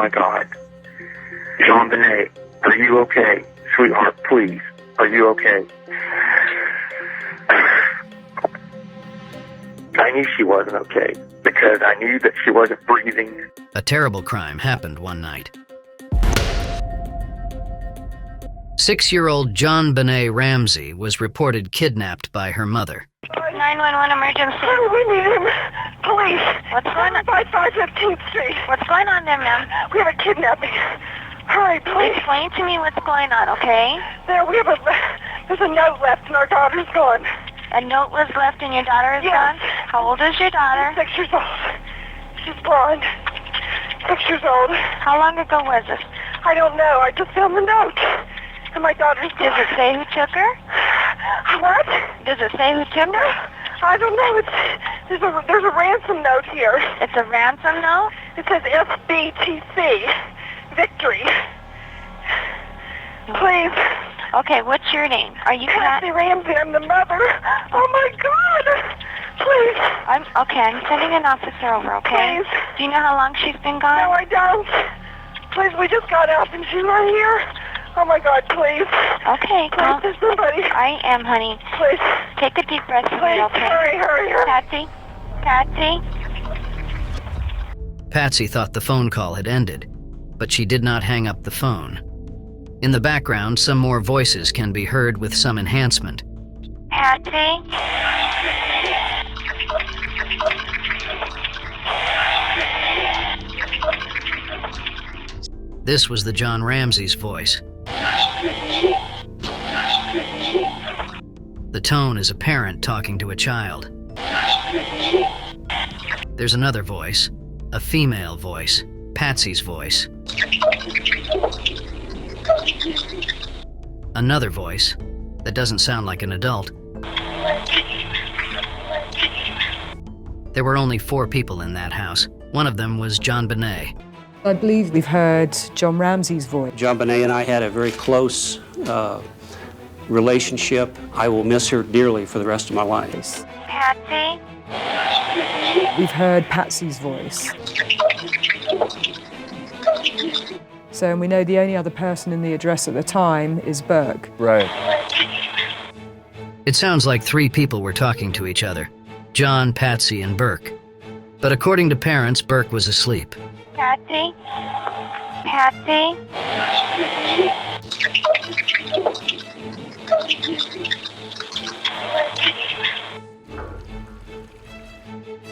my God. JonBenet, are you okay? Sweetheart, please. Are you okay? I knew she wasn't okay because I knew that she wasn't breathing. A terrible crime happened one night. 6-year-old JonBenet Ramsey was reported kidnapped by her mother. 911 emergency. Oh, we need him. Police. What's going on? 15th Street. What's going on there, ma'am? We have a kidnapping. Hurry, please. Explain to me what's going on, okay? There's a note left and our daughter's gone. A note was left and your daughter is Yes. gone? How old is your daughter? 6 years old. She's blonde. 6 years old. How long ago was this? I don't know. I just found the note. And my daughter's Does it say who took her? What? Does it say who took her? I don't know. There's a ransom note here. It's a ransom note? It says FBTC. Victory. Please. Okay, what's your name? Are you Patsy Ramsey, I'm the mother. Oh my God. Please. I'm sending an officer over, okay? Please. Do you know how long she's been gone? No, I don't. Please, we just got out and she's not here. Oh my God, please. Okay, Please, there's somebody. I am, honey. Please. Take a deep breath for Please, me, okay? hurry. Patsy? Patsy thought the phone call had ended, but she did not hang up the phone. In the background, some more voices can be heard with some enhancement. Patsy? This was the John Ramsey's voice. The tone is a parent talking to a child. There's another voice, a female voice, Patsy's voice. Another voice that doesn't sound like an adult. There were only 4 people in that house. One of them was JonBenet. I believe we've heard John Ramsey's voice. JonBenet and I had a very close relationship. I will miss her dearly for the rest of my life. Patsy? We've heard Patsy's voice. So we know the only other person in the address at the time is Burke. Right. It sounds like 3 people were talking to each other, John, Patsy, and Burke. But according to parents, Burke was asleep. Patsy?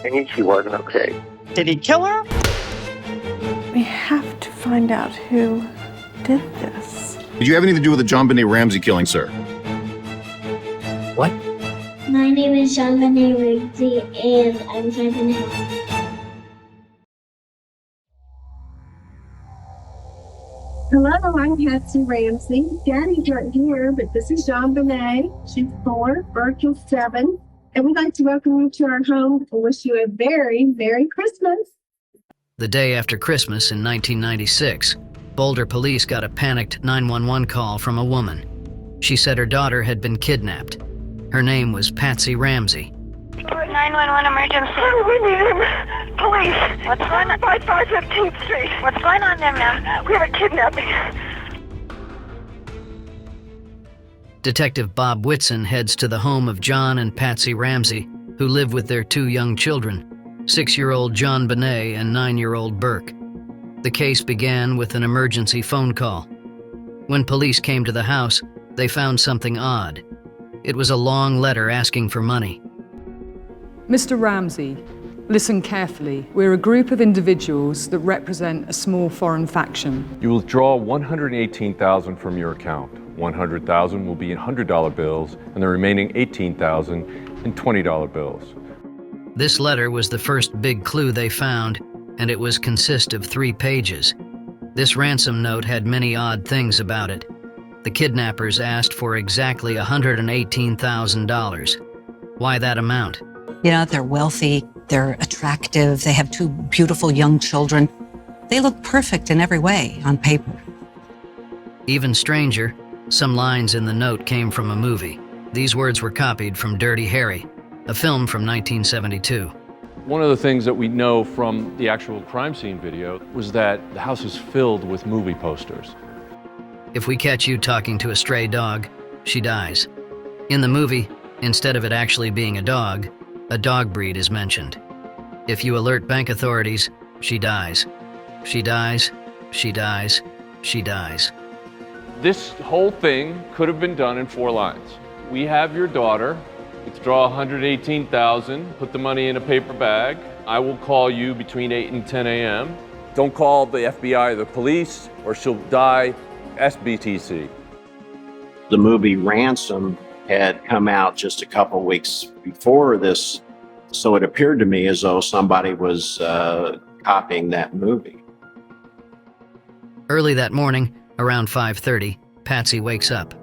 I knew she wasn't okay. Did he kill her? We have to find out who did this. Did you have anything to do with the JonBenet Ramsey killing, sir? What? My name is JonBenet Ramsey, and I'm 5.5. Hello, I'm Patsy Ramsey. Daddy's right here, but this is JonBenet. She's 4, Burke is 7. And we'd like to welcome you to our home and wish you a very Merry Christmas. The day after Christmas in 1996, Boulder police got a panicked 911 call from a woman. She said her daughter had been kidnapped. Her name was Patsy Ramsey. 911 emergency. Oh, we need him. Police. What's going on? 15th Street. What's going on there, ma'am? We have a kidnapping. Detective Bob Whitson heads to the home of John and Patsy Ramsey, who live with their 2 young children, 6-year-old JonBenet and 9-year-old Burke. The case began with an emergency phone call. When police came to the house, they found something odd. It was a long letter asking for money. Mr. Ramsey, listen carefully. We're a group of individuals that represent a small foreign faction. You will draw $118,000 from your account. $100,000 will be in $100 bills, and the remaining $18,000 in $20 bills. This letter was the first big clue they found, and it was consist of 3 pages. This ransom note had many odd things about it. The kidnappers asked for exactly $118,000. Why that amount? You know, they're wealthy, they're attractive, they have 2 beautiful young children. They look perfect in every way on paper. Even stranger, some lines in the note came from a movie. These words were copied from Dirty Harry, a film from 1972. One of the things that we know from the actual crime scene video was that the house is filled with movie posters. If we catch you talking to a stray dog, she dies. In the movie, instead of it actually being a dog breed is mentioned. If you alert bank authorities, she dies. She dies, she dies, she dies. This whole thing could have been done in 4 lines. We have your daughter. Withdraw $118,000, put the money in a paper bag. I will call you between 8 and 10 a.m. Don't call the FBI or the police, or she'll die SBTC. The movie Ransom had come out just a couple weeks before this, so it appeared to me as though somebody was copying that movie. Early that morning, around 5:30, Patsy wakes up.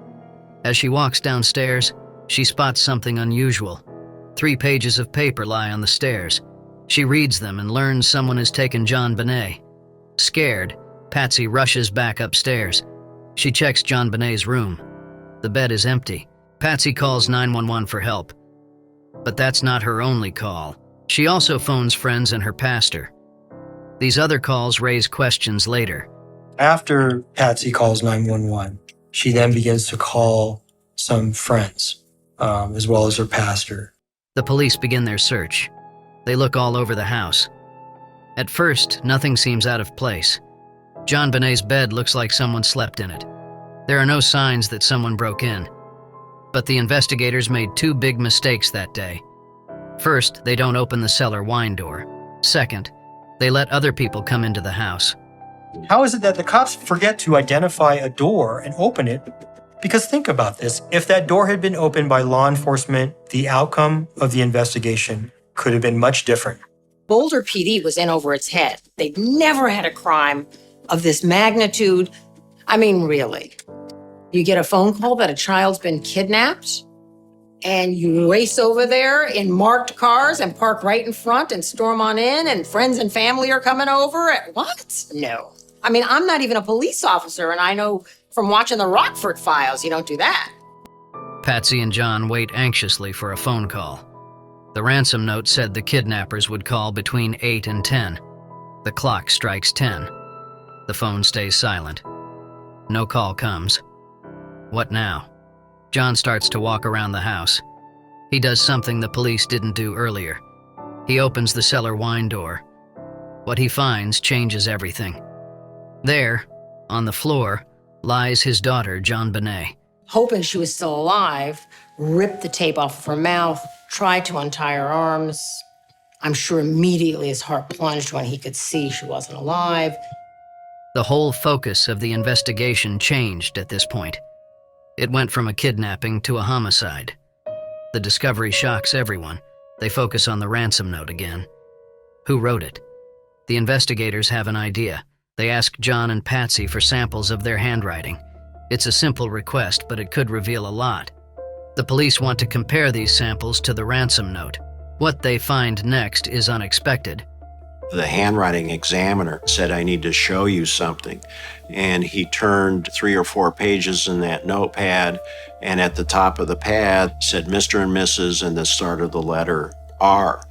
As she walks downstairs, she spots something unusual. 3 pages of paper lie on the stairs. She reads them and learns someone has taken JonBenet. Scared, Patsy rushes back upstairs. She checks JonBenet's room. The bed is empty. Patsy calls 911 for help. But that's not her only call. She also phones friends and her pastor. These other calls raise questions later. After Patsy calls 911, she then begins to call some friends, as well as her pastor. The police begin their search. They look all over the house. At first, nothing seems out of place. JonBenet's bed looks like someone slept in it. There are no signs that someone broke in. But the investigators made 2 big mistakes that day. First, they don't open the cellar wine door. Second, they let other people come into the house. How is it that the cops forget to identify a door and open it? Because think about this, if that door had been opened by law enforcement, the outcome of the investigation could have been much different. Boulder PD was in over its head. They'd never had a crime of this magnitude. I mean, really. You get a phone call that a child's been kidnapped, and you race over there in marked cars and park right in front and storm on in, and friends and family are coming over. What? No. I mean, I'm not even a police officer, and I know from watching the Rockford Files, you don't do that. Patsy and John wait anxiously for a phone call. The ransom note said the kidnappers would call between 8 and 10. The clock strikes 10. The phone stays silent. No call comes. What now? John starts to walk around the house. He does something the police didn't do earlier. He opens the cellar wine door. What he finds changes everything. There, on the floor, lies his daughter, JonBenet. Hoping she was still alive, ripped the tape off of her mouth, tried to untie her arms. I'm sure immediately his heart plunged when he could see she wasn't alive. The whole focus of the investigation changed at this point. It went from a kidnapping to a homicide. The discovery shocks everyone. They focus on the ransom note again. Who wrote it? The investigators have an idea. They ask John and Patsy for samples of their handwriting. It's a simple request, but it could reveal a lot. The police want to compare these samples to the ransom note. What they find next is unexpected. The handwriting examiner said, "I need to show you something." And he turned 3 or 4 pages in that notepad, and at the top of the pad said Mr. and Mrs. and the start of the letter R.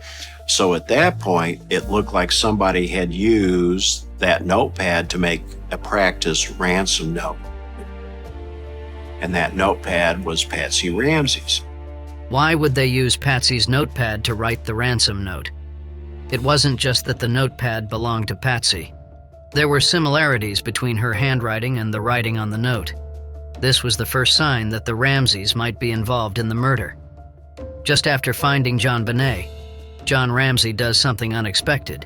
So at that point, it looked like somebody had used that notepad to make a practice ransom note. And that notepad was Patsy Ramsey's. Why would they use Patsy's notepad to write the ransom note? It wasn't just that the notepad belonged to Patsy. There were similarities between her handwriting and the writing on the note. This was the first sign that the Ramseys might be involved in the murder. Just after finding JonBenet, John Ramsey does something unexpected.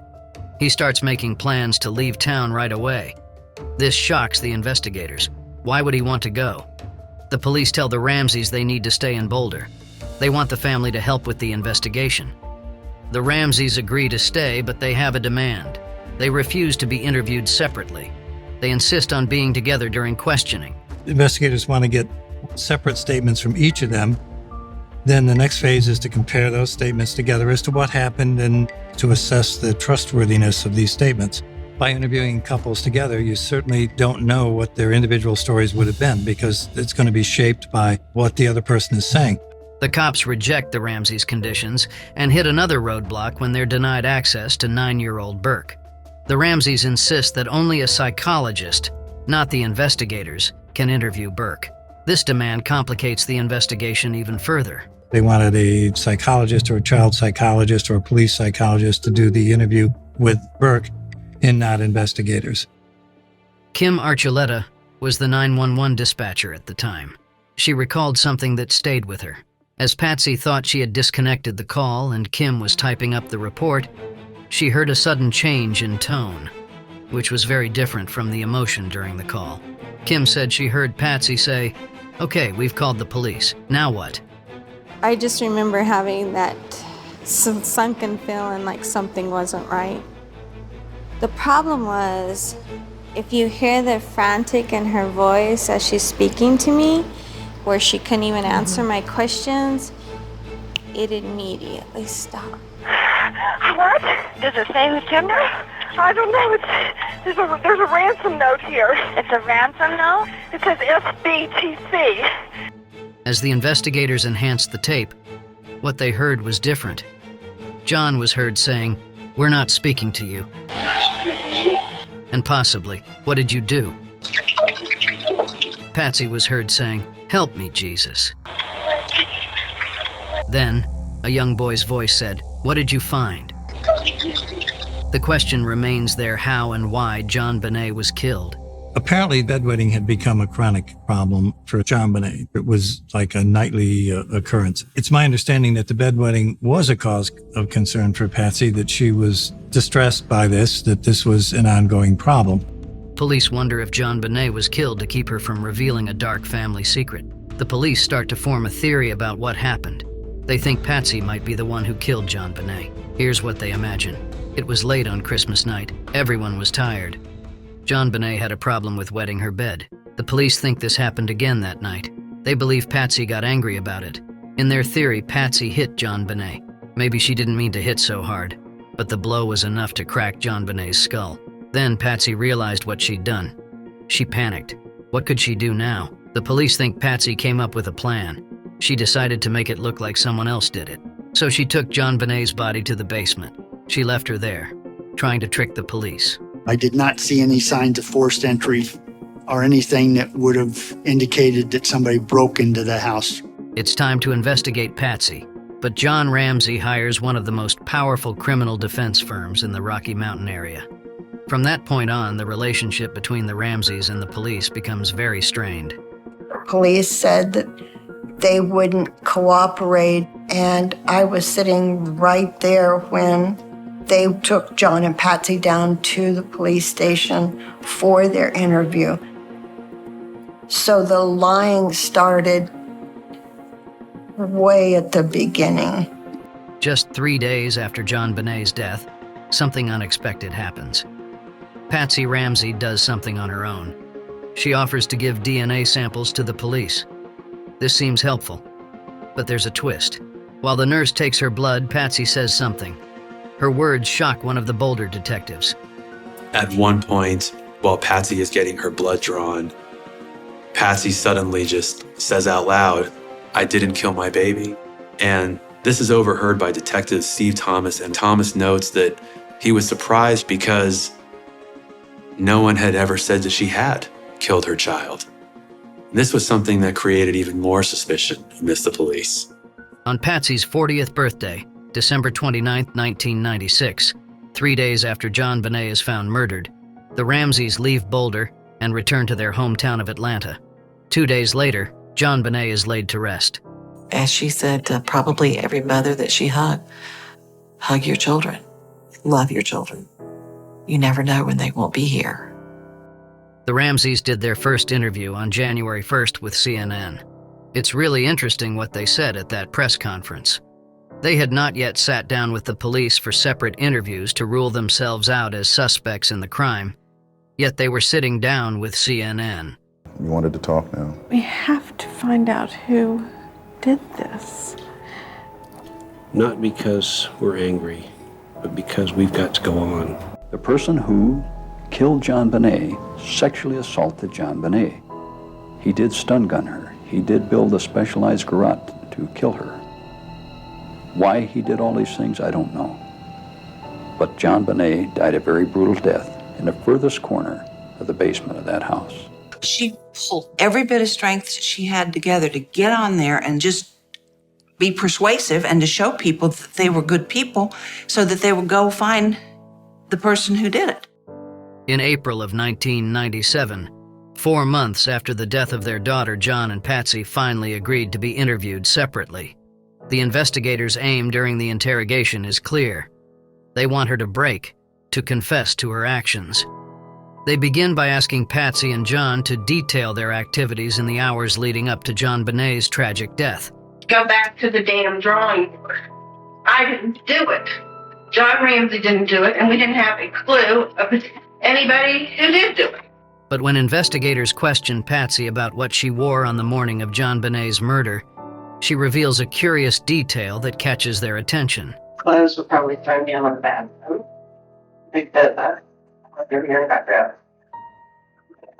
He starts making plans to leave town right away. This shocks the investigators. Why would he want to go? The police tell the Ramseys they need to stay in Boulder. They want the family to help with the investigation. The Ramseys agree to stay, but they have a demand. They refuse to be interviewed separately. They insist on being together during questioning. Investigators want to get separate statements from each of them. Then the next phase is to compare those statements together as to what happened and to assess the trustworthiness of these statements. By interviewing couples together, you certainly don't know what their individual stories would have been because it's going to be shaped by what the other person is saying. The cops reject the Ramseys' conditions and hit another roadblock when they're denied access to 9-year-old Burke. The Ramseys insist that only a psychologist, not the investigators, can interview Burke. This demand complicates the investigation even further. They wanted a psychologist or a child psychologist or a police psychologist to do the interview with Burke and not investigators. Kim Archuleta was the 911 dispatcher at the time. She recalled something that stayed with her. As Patsy thought she had disconnected the call and Kim was typing up the report, she heard a sudden change in tone, which was very different from the emotion during the call. Kim said she heard Patsy say, "Okay, we've called the police. Now what?" I just remember having that sunken feeling like something wasn't right. The problem was, if you hear the frantic in her voice as she's speaking to me, where she couldn't even answer my questions, it immediately stopped. What? Does it say who's gender? I don't know. There's a ransom note here. It's a ransom note? It says SBTC. As the investigators enhanced the tape, what they heard was different. John was heard saying, "We're not speaking to you." And possibly, "What did you do?" Patsy was heard saying, "Help me, Jesus." Then, a young boy's voice said, "What did you find?" The question remains there how and why JonBenet was killed. Apparently, bedwetting had become a chronic problem for JonBenet. It was like a nightly occurrence. It's my understanding that the bedwetting was a cause of concern for Patsy, that she was distressed by this, that this was an ongoing problem. Police wonder if JonBenet was killed to keep her from revealing a dark family secret. The police start to form a theory about what happened. They think Patsy might be the one who killed JonBenet. Here's what they imagine. It was late on Christmas night. Everyone was tired. JonBenet had a problem with wetting her bed. The police think this happened again that night. They believe Patsy got angry about it. In their theory, Patsy hit JonBenet. Maybe she didn't mean to hit so hard, but the blow was enough to crack JonBenet's skull. Then Patsy realized what she'd done. She panicked. What could she do now? The police think Patsy came up with a plan. She decided to make it look like someone else did it. So she took JonBenet's body to the basement. She left her there, trying to trick the police. I did not see any signs of forced entry or anything that would have indicated that somebody broke into the house. It's time to investigate Patsy, but John Ramsey hires one of the most powerful criminal defense firms in the Rocky Mountain area. From that point on, the relationship between the Ramseys and the police becomes very strained. Police said that they wouldn't cooperate, and I was sitting right there when they took John and Patsy down to the police station for their interview. So the lying started way at the beginning. Just 3 days after JonBenet's death, something unexpected happens. Patsy Ramsey does something on her own. She offers to give DNA samples to the police. This seems helpful, but there's a twist. While the nurse takes her blood, Patsy says something. Her words shock one of the Boulder detectives. At one point, while Patsy is getting her blood drawn, Patsy suddenly just says out loud, "I didn't kill my baby." And this is overheard by Detective Steve Thomas, and Thomas notes that he was surprised because no one had ever said that she had killed her child. This was something that created even more suspicion amidst the police. On Patsy's 40th birthday, December 29, 1996, 3 days after JonBenet is found murdered, the Ramseys leave Boulder and return to their hometown of Atlanta. 2 days later, JonBenet is laid to rest. As she said to probably every mother that she hugged, hug your children, love your children. You never know when they won't be here. The Ramseys did their first interview on January 1st with CNN. It's really interesting what they said at that press conference. They had not yet sat down with the police for separate interviews to rule themselves out as suspects in the crime, yet they were sitting down with CNN. You wanted to talk now. We have to find out who did this. Not because we're angry, but because we've got to go on. The person who killed JonBenet sexually assaulted JonBenet. He did stun gun her. He did build a specialized garrote to kill her. Why he did all these things, I don't know. But JonBenet died a very brutal death in the furthest corner of the basement of that house. She pulled every bit of strength she had together to get on there and just be persuasive and to show people that they were good people so that they would go find the person who did it. In April of 1997, 4 months after the death of their daughter, John and Patsy finally agreed to be interviewed separately. The investigators' aim during the interrogation is clear. They want her to break, to confess to her actions. They begin by asking Patsy and John to detail their activities in the hours leading up to JonBenet's tragic death. Go back to the damn drawing board. I didn't do it. John Ramsey didn't do it, and we didn't have a clue of anybody who did do it. But when investigators question Patsy about what she wore on the morning of JonBenet's murder, she reveals a curious detail that catches their attention. Clothes would probably throw me on the bathroom. I think that their hair got grabbed.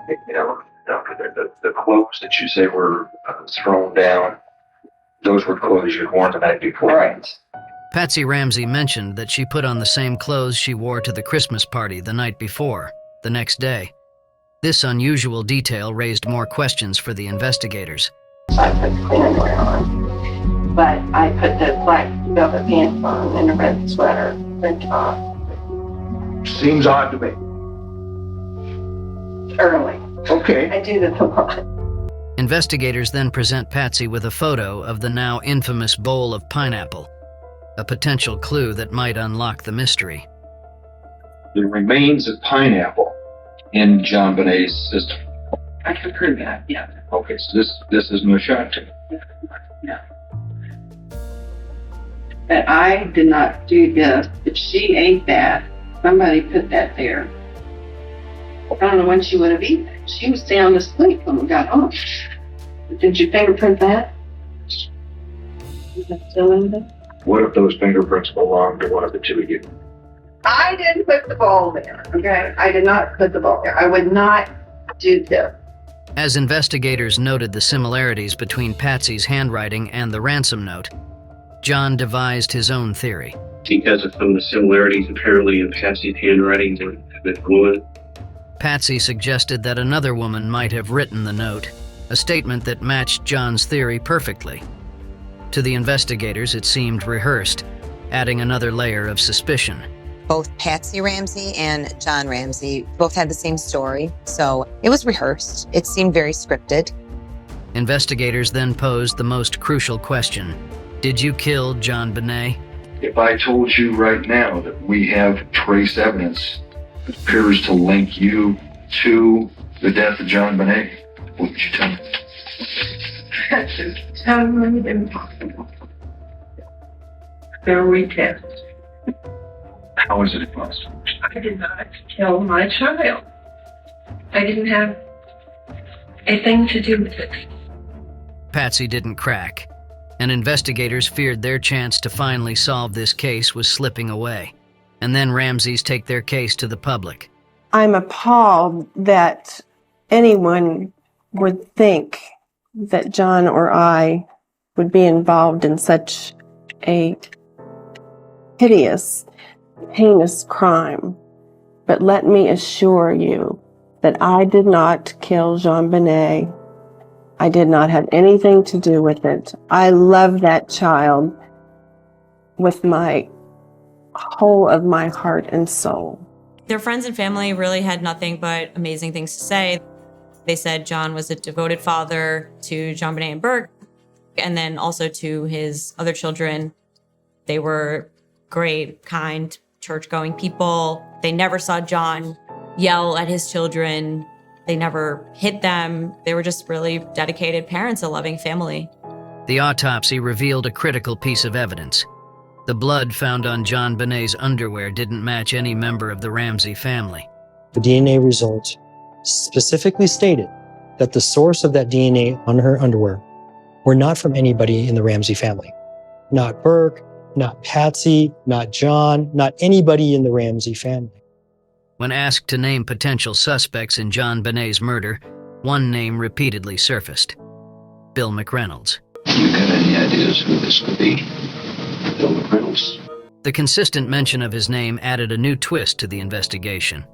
The clothes that you say were thrown down, those were clothes you'd worn the night before. Right. Patsy Ramsey mentioned that she put on the same clothes she wore to the Christmas party the night before, the next day. This unusual detail raised more questions for the investigators. I put clean underwear on, but I put the black velvet pants on and a red sweater and top. Seems odd to me. Early. Okay. I do this a lot. Investigators then present Patsy with a photo of the now infamous bowl of pineapple, a potential clue that might unlock the mystery. The remains of pineapple in JonBenet's system. I can prove that, yeah. Okay, so this is no shock to me. No. But I did not do this. If she ate that, somebody put that there. I don't know when she would have eaten it. She was sound asleep when we got home. Did you fingerprint that? Is that still in there? What if those fingerprints belong to one of the two of you? I didn't put the bowl there, okay? I did not put the bowl there. I would not do this. As investigators noted the similarities between Patsy's handwriting and the ransom note, John devised his own theory. Because of some of the similarities apparently in Patsy's handwriting and the woman. Patsy suggested that another woman might have written the note, a statement that matched John's theory perfectly. To the investigators, it seemed rehearsed, adding another layer of suspicion. Both Patsy Ramsey and John Ramsey both had the same story, so it was rehearsed. It seemed very scripted. Investigators then posed the most crucial question. Did you kill JonBenet? If I told you right now that we have trace evidence that appears to link you to the death of JonBenet, what would you tell me? That's totally impossible. They're retest. How is it impossible? I did not kill my child. I didn't have a thing to do with it. Patsy didn't crack, and investigators feared their chance to finally solve this case was slipping away. And then Ramseys take their case to the public. I'm appalled that anyone would think that John or I would be involved in such a hideous, heinous crime. But let me assure you that I did not kill JonBenet. I did not have anything to do with it. I love that child with my whole of my heart and soul. Their friends and family really had nothing but amazing things to say. They said John was a devoted father to JonBenet and Burke, and then also to his other children. They were great, kind, church-going people. They never saw John yell at his children. They never hit them. They were just really dedicated parents, a loving family. The autopsy revealed a critical piece of evidence. The blood found on JonBenet's underwear didn't match any member of the Ramsey family. The DNA results specifically stated that the source of that DNA on her underwear were not from anybody in the Ramsey family. Not Burke, not Patsy, not John, not anybody in the Ramsey family. When asked to name potential suspects in JonBenet's murder, one name repeatedly surfaced: Bill McReynolds. You could have is who this could be. Bill McReynolds. The consistent mention of his name added a new twist to the investigation.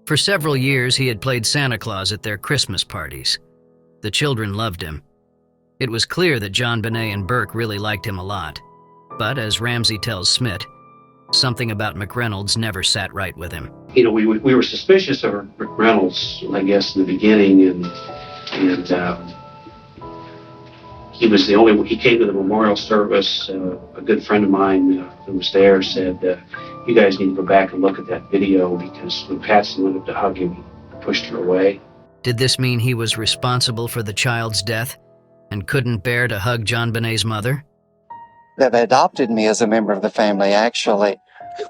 For several years, he had played Santa Claus at their Christmas parties. The children loved him. It was clear that JonBenet and Burke really liked him a lot. But as Ramsey tells Smith, something about McReynolds never sat right with him. You know, we were suspicious of McReynolds, I guess, in the beginning, and he came to the memorial service. A good friend of mine who was there said, you guys need to go back and look at that video, because when Patsy went up to hug him, he pushed her away. Did this mean he was responsible for the child's death and couldn't bear to hug JonBenet's mother? That adopted me as a member of the family, actually.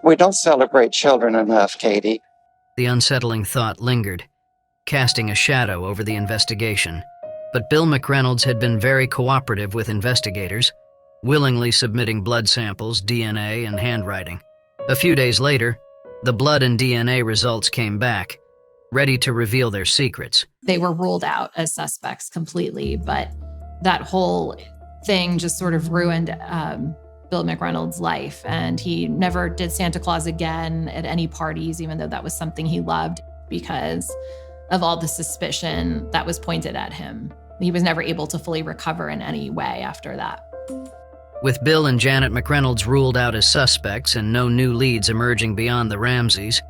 We don't celebrate children enough, Katie. The unsettling thought lingered, casting a shadow over the investigation. But Bill McReynolds had been very cooperative with investigators, willingly submitting blood samples, DNA, and handwriting. A few days later, the blood and DNA results came back, ready to reveal their secrets. They were ruled out as suspects completely, but that whole thing just sort of ruined Bill McReynolds' life. And he never did Santa Claus again at any parties, even though that was something he loved, because of all the suspicion that was pointed at him. He was never able to fully recover in any way after that. With Bill and Janet McReynolds ruled out as suspects and no new leads emerging beyond the Ramseys,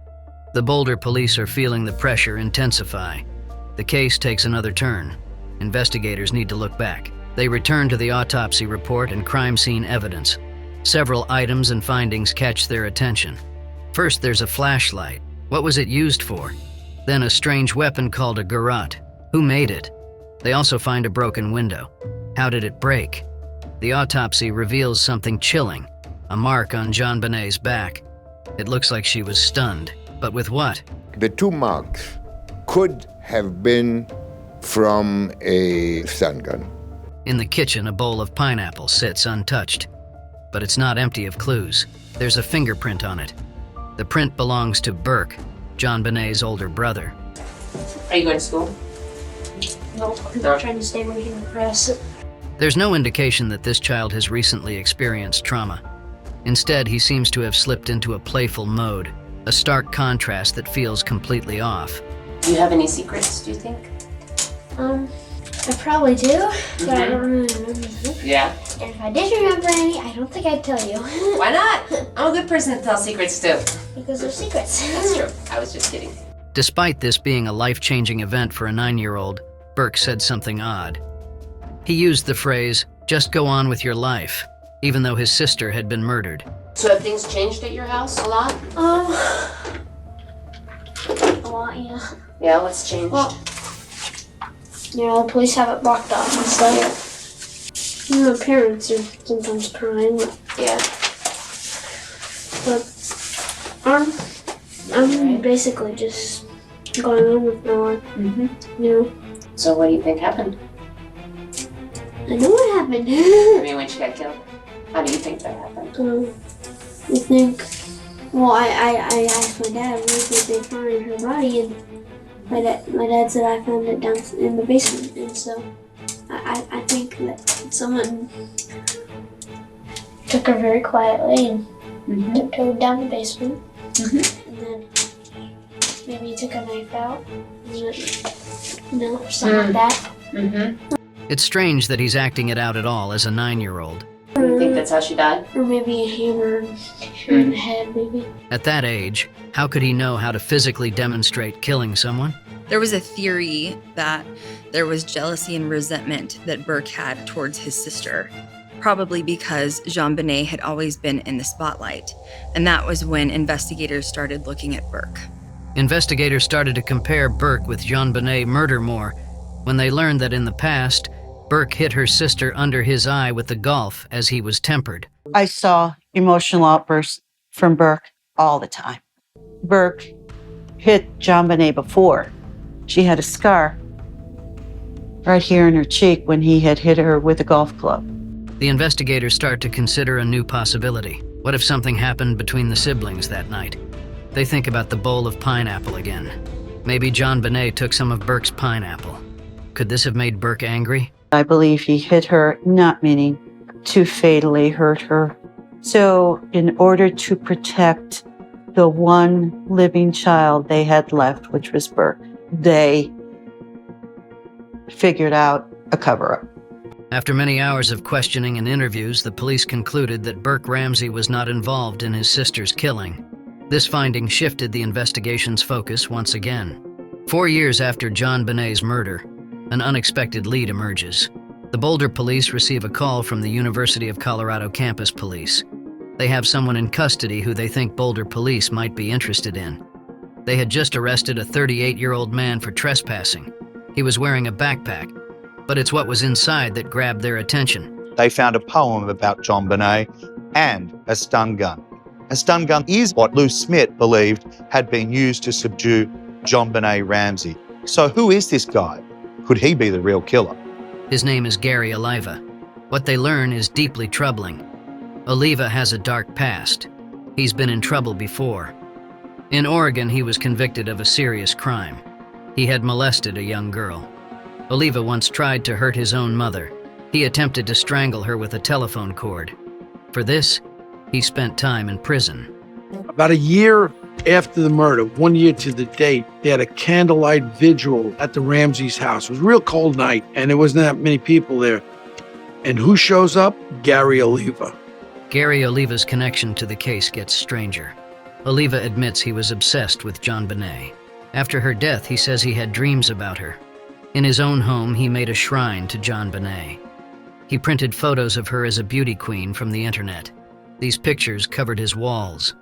the Boulder police are feeling the pressure intensify. The case takes another turn. Investigators need to look back. They return to the autopsy report and crime scene evidence. Several items and findings catch their attention. First, there's a flashlight. What was it used for? Then a strange weapon called a garrote. Who made it? They also find a broken window. How did it break? The autopsy reveals something chilling, a mark on JonBenet's back. It looks like she was stunned, but with what? The two marks could have been from a stun gun. In the kitchen, a bowl of pineapple sits untouched, but it's not empty of clues. There's a fingerprint on it. The print belongs to Burke, JonBenet's older brother. Are you going to school? No, I'm trying to stay away from the press. There's no indication that this child has recently experienced trauma. Instead, he seems to have slipped into a playful mode, a stark contrast that feels completely off. Do you have any secrets, do you think? I probably do, but I don't really remember them. Yeah. And if I did remember any, I don't think I'd tell you. Why not? I'm a good person to tell secrets too. Because they're secrets. That's true. I was just kidding. Despite this being a life-changing event for a 9-year-old, Burke said something odd. He used the phrase, "just go on with your life," even though his sister had been murdered. So have things changed at your house a lot? A lot, yeah. Yeah, what's changed? Well, the police have it blocked off and stuff. My parents are sometimes crying. Yeah. But I'm basically just going on with my life. So what do you think happened? I know what happened. I mean, when she got killed. How do you think that happened? I think, well, I asked my dad where did they find her body, and my dad said I found it down in the basement, and so I think that someone took her very quietly and tiptoed down the basement, and then maybe took a knife out, and something like that. It's strange that he's acting it out at all as a 9-year-old. You think that's how she died? Or maybe a hammer in the head, maybe. At that age, how could he know how to physically demonstrate killing someone? There was a theory that there was jealousy and resentment that Burke had towards his sister, probably because JonBenet had always been in the spotlight, and that was when investigators started looking at Burke. Investigators started to compare Burke with JonBenet murder more when they learned that in the past, Burke hit her sister under his eye with the golf as he was tempered. I saw emotional outbursts from Burke all the time. Burke hit JonBenet before. She had a scar right here in her cheek when he had hit her with a golf club. The investigators start to consider a new possibility. What if something happened between the siblings that night? They think about the bowl of pineapple again. Maybe JonBenet took some of Burke's pineapple. Could this have made Burke angry? I believe he hit her not meaning to fatally hurt her. So in order to protect the one living child they had left, which was Burke, they figured out a cover-up. After many hours of questioning and interviews, the police concluded that Burke Ramsey was not involved in his sister's killing. This finding shifted the investigation's focus once again. 4 years after JonBenet's murder, an unexpected lead emerges. The Boulder police receive a call from the University of Colorado campus police. They have someone in custody who they think Boulder police might be interested in. They had just arrested a 38-year-old man for trespassing. He was wearing a backpack, but it's what was inside that grabbed their attention. They found a poem about JonBenet and a stun gun. A stun gun is what Lou Smith believed had been used to subdue JonBenet Ramsey. So who is this guy? Could he be the real killer? His name is Gary Oliva. What they learn is deeply troubling. Oliva has a dark past. He's been in trouble before. In Oregon, he was convicted of a serious crime. He had molested a young girl. Oliva once tried to hurt his own mother. He attempted to strangle her with a telephone cord. For this, he spent time in prison. About a year after the murder, 1 year to the date, they had a candlelight vigil at the Ramsey's house. It was a real cold night, and there wasn't that many people there. And who shows up? Gary Oliva. Gary Oliva's connection to the case gets stranger. Oliva admits he was obsessed with JonBenet. After her death, he says he had dreams about her. In his own home, he made a shrine to JonBenet. He printed photos of her as a beauty queen from the internet. These pictures covered his walls.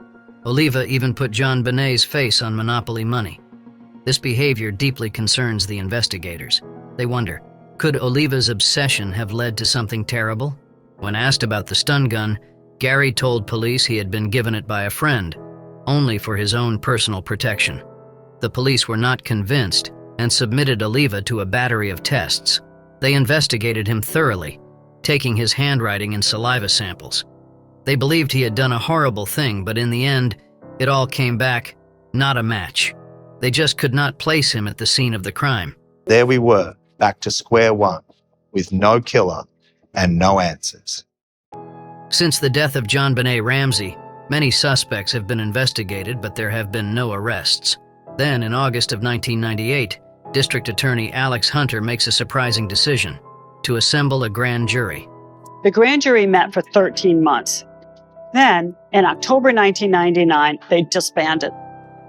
Oliva even put JonBenet's face on Monopoly money. This behavior deeply concerns the investigators. They wonder, could Oliva's obsession have led to something terrible? When asked about the stun gun, Gary told police he had been given it by a friend, only for his own personal protection. The police were not convinced and submitted Oliva to a battery of tests. They investigated him thoroughly, taking his handwriting and saliva samples. They believed he had done a horrible thing, but in the end, it all came back not a match. They just could not place him at the scene of the crime. There we were, back to square one, with no killer and no answers. Since the death of JonBenet Ramsey, many suspects have been investigated, but there have been no arrests. Then, in August of 1998, District Attorney Alex Hunter makes a surprising decision: to assemble a grand jury. The grand jury met for 13 months. Then, in October 1999, they disbanded.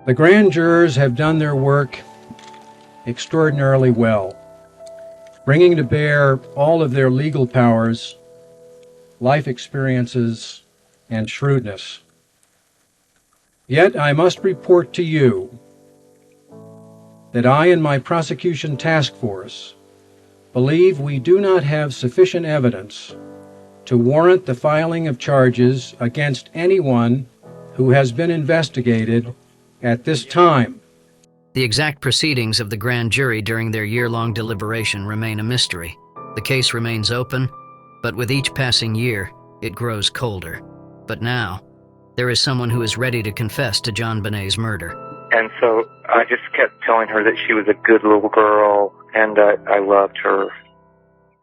The grand jurors have done their work extraordinarily well, bringing to bear all of their legal powers, life experiences, and shrewdness. Yet I must report to you that I and my prosecution task force believe we do not have sufficient evidence to warrant the filing of charges against anyone who has been investigated at this time. The exact proceedings of the grand jury during their year-long deliberation remain a mystery. The case remains open, but with each passing year, it grows colder. But now, there is someone who is ready to confess to JonBenet's murder. And so I just kept telling her that she was a good little girl and that I loved her.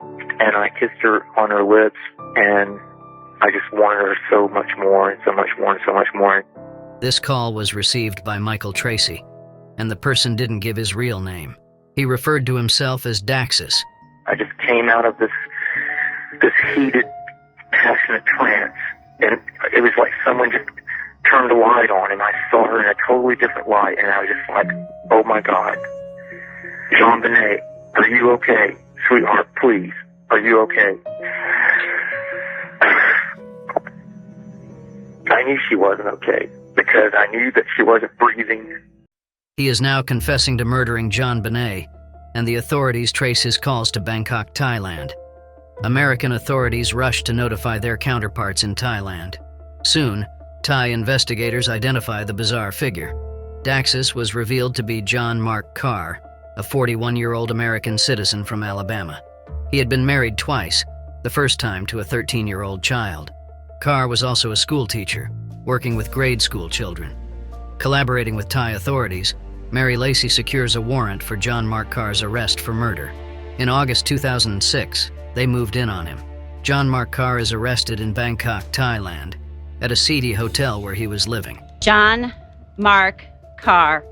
And I kissed her on her lips, and I just wanted her so much more and so much more and so much more. This call was received by Michael Tracy, and the person didn't give his real name. He referred to himself as Daxus. I just came out of this heated, passionate trance, and it was like someone just turned a light on, and I saw her in a totally different light, and I was just like, oh my God. JonBenet, are you okay? Sweetheart, please, are you okay? I knew she wasn't okay, because I knew that she wasn't breathing. He is now confessing to murdering JonBenet, and the authorities trace his calls to Bangkok, Thailand. American authorities rush to notify their counterparts in Thailand. Soon, Thai investigators identify the bizarre figure. Daxus was revealed to be John Mark Carr, a 41-year-old American citizen from Alabama. He had been married twice, the first time to a 13-year-old child. Carr was also a school teacher, working with grade school children. Collaborating with Thai authorities, Mary Lacey secures a warrant for John Mark Carr's arrest for murder. In August 2006, they moved in on him. John Mark Carr is arrested in Bangkok, Thailand, at a seedy hotel where he was living. John Mark Carr,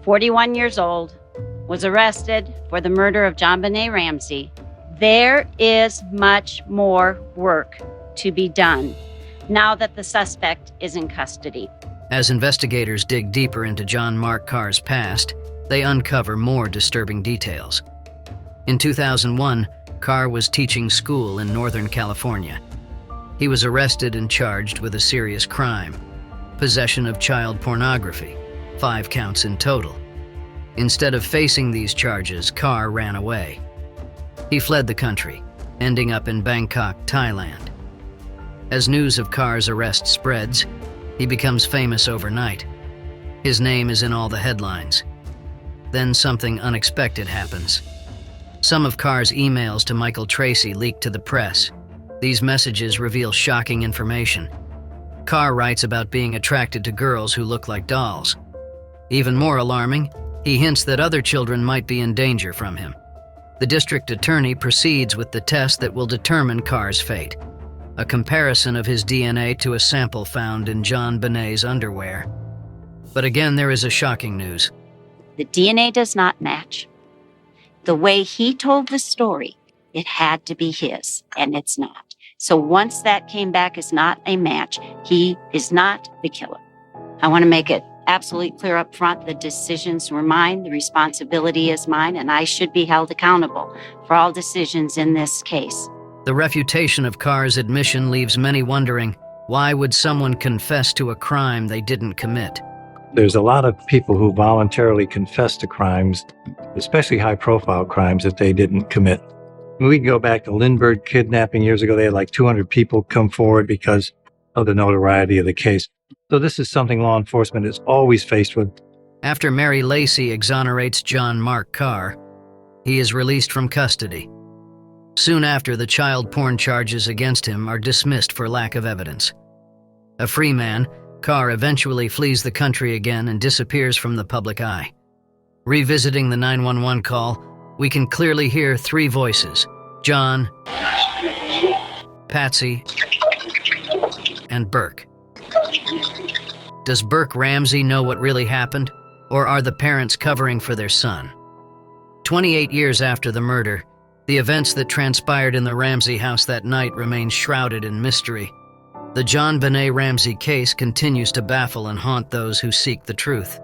41 years old, was arrested for the murder of JonBenet Ramsey. There is much more work to be done now that the suspect is in custody. As investigators dig deeper into John Mark Carr's past, they uncover more disturbing details. In 2001, Carr was teaching school in Northern California. He was arrested and charged with a serious crime, possession of child pornography, 5 counts in total. Instead of facing these charges, Carr ran away. He fled the country, ending up in Bangkok, Thailand. As news of Carr's arrest spreads, he becomes famous overnight. His name is in all the headlines. Then something unexpected happens. Some of Carr's emails to Michael Tracy leak to the press. These messages reveal shocking information. Carr writes about being attracted to girls who look like dolls. Even more alarming, he hints that other children might be in danger from him. The district attorney proceeds with the test that will determine Carr's fate, a comparison of his DNA to a sample found in JonBenet's underwear. But again, there is a shocking news. The DNA does not match. The way he told the story, it had to be his, and it's not. So once that came back as not a match, he is not the killer. I want to make it absolutely clear up front, the decisions were mine, the responsibility is mine, and I should be held accountable for all decisions in this case. The refutation of Carr's admission leaves many wondering, why would someone confess to a crime they didn't commit? There's a lot of people who voluntarily confess to crimes, especially high-profile crimes that they didn't commit. We can go back to Lindbergh kidnapping years ago. They had like 200 people come forward because of the notoriety of the case. So this is something law enforcement is always faced with. After Mary Lacey exonerates John Mark Carr, he is released from custody. Soon after, the child porn charges against him are dismissed for lack of evidence. A free man, Carr eventually flees the country again and disappears from the public eye. Revisiting the 911 call, we can clearly hear 3 voices: John, Patsy, and Burke. Does Burke Ramsey know what really happened, or are the parents covering for their son? 28 years after the murder, the events that transpired in the Ramsey house that night remain shrouded in mystery. The JonBenet Ramsey case continues to baffle and haunt those who seek the truth.